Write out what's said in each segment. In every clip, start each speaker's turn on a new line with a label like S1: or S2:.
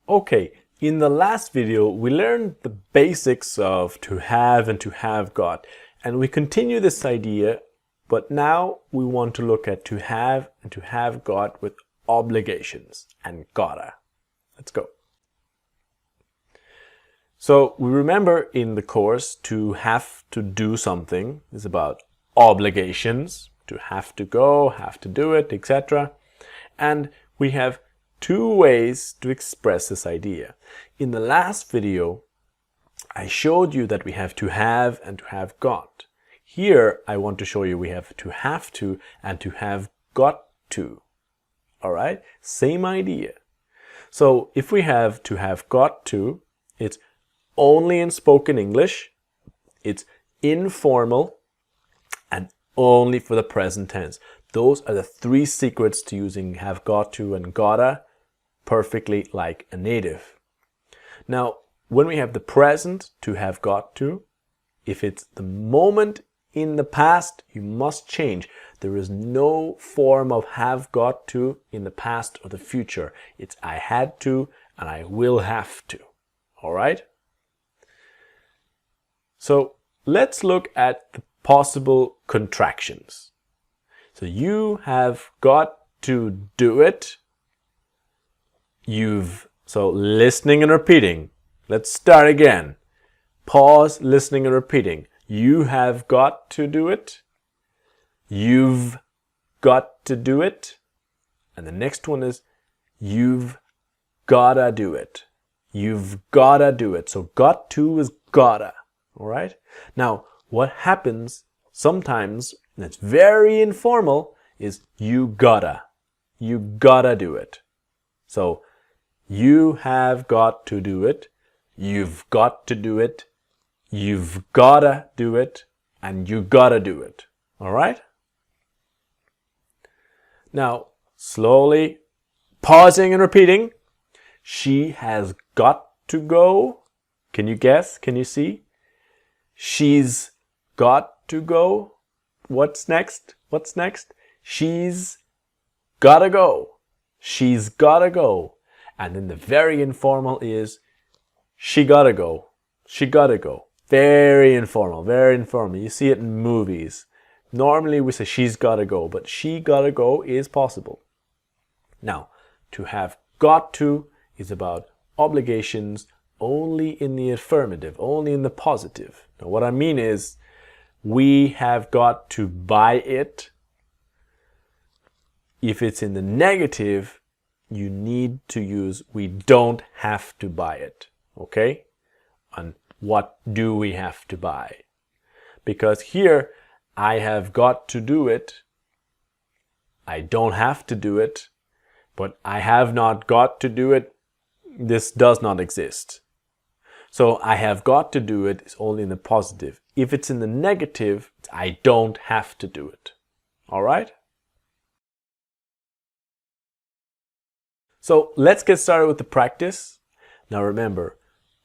S1: Okay, in the last video, we learned the basics of to have and to have got, and we continue this idea, but now we want to look at to have and to have got with obligations and gotta. Let's go. So we remember in the course to have to do something is about obligations, to have to go, have to do it, etc. And we have two ways to express this idea. In the last video, I showed you that we have to have and to have got. Here, I want to show you we have to and to have got to. All right, same idea. So if we have to have got to, it's only in spoken English, it's informal, and only for the present tense. Those are the three secrets to using have got to and gotta perfectly like a native. Now, when we have the present to have got to, if it's the moment in the past, you must change. There is no form of have got to in the past or the future. It's I had to and I will have to. All right? So let's look at the possible contractions. So you have got to do it. So listening and repeating. Let's start again. Pause, listening and repeating. You have got to do it. You've got to do it. And the next one is you've gotta do it. You've gotta do it. So got to is gotta. All right? Now, what happens sometimes, and it's very informal, is you gotta. You gotta do it. So you have got to do it, you've got to do it, you've gotta do it, and you gotta do it. All right? Now, slowly pausing and repeating. She has got to go. Can you guess? Can you see? She's got to go. What's next? What's next? She's gotta go. She's gotta go. And then the very informal is she gotta go. She gotta go. Very informal, very informal. You see it in movies. Normally we say she's gotta go, but she gotta go is possible. Now, to have got to is about obligations only in the affirmative, only in the positive. Now, what I mean is we have got to buy it. If it's in the negative, you need to use we don't have to buy it. Okay? And what do we have to buy? Because here, I have got to do it. I don't have to do it. But I have not got to do it. This does not exist. So I have got to do it is only in the positive. If it's in the negative, I don't have to do it. All right? So let's get started with the practice. Now remember,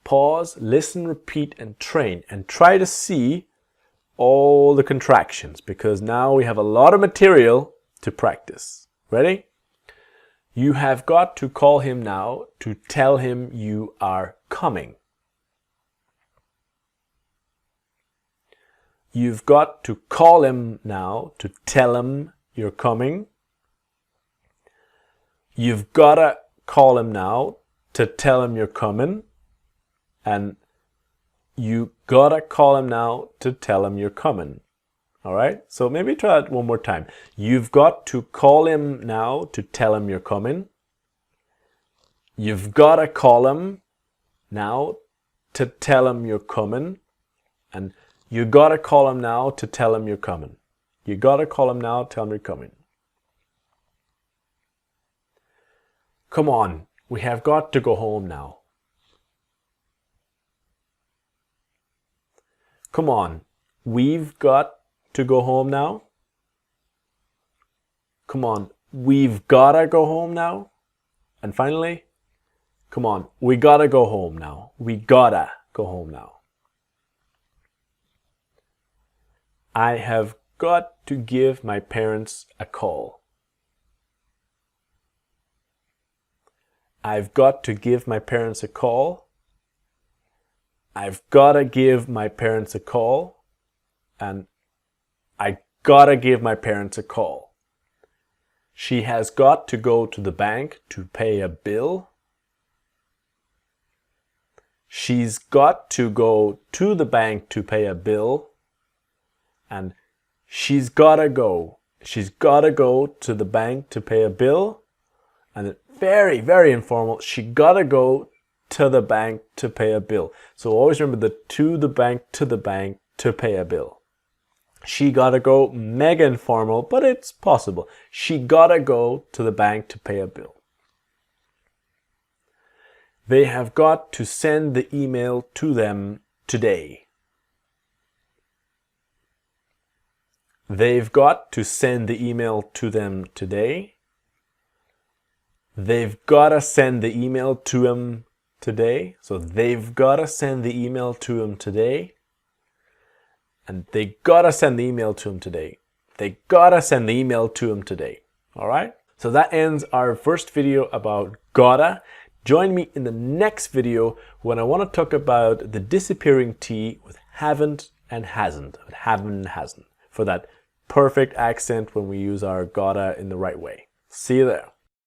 S1: pause, listen, repeat, and train. And try to see all the contractions because now we have a lot of material to practice. Ready? You have got to call him now to tell him you are coming. You've got to call him now to tell him you're coming. You've gotta call him now to tell him you're coming. And you gotta call him now to tell him you're coming. All right? So maybe try it one more time. You've got to call him now to tell him you're coming. You've gotta call him now to tell him you're coming. And you gotta call him now to tell him you're coming. You gotta call him now, tell him you're coming. Come on, we have got to go home now. Come on, we've got to go home now. Come on, we've gotta go home now. And finally, come on, we gotta go home now. We gotta go home now. I have got to give my parents a call. I've got to give my parents a call. I've gotta give my parents a call. And I gotta give my parents a call. She has got to go to the bank to pay a bill. She's got to go to the bank to pay a bill. And she's gotta go. She's gotta go to the bank to pay a bill. And very, very informal. She gotta go to the bank to pay a bill. So always remember the to the bank to pay a bill. She gotta go, mega informal, but it's possible. She gotta go to the bank to pay a bill. They have got to send the email to them today. They've got to send the email to them today. They've gotta send the email to them today. So they've gotta send the email to them today. And they gotta send the email to him today. They gotta send the email to him today. All right? So that ends our first video about gotta. Join me in the next video when I want to talk about the disappearing T with haven't and hasn't. Haven't and hasn't. For that perfect accent when we use our gotta in the right way. See you there.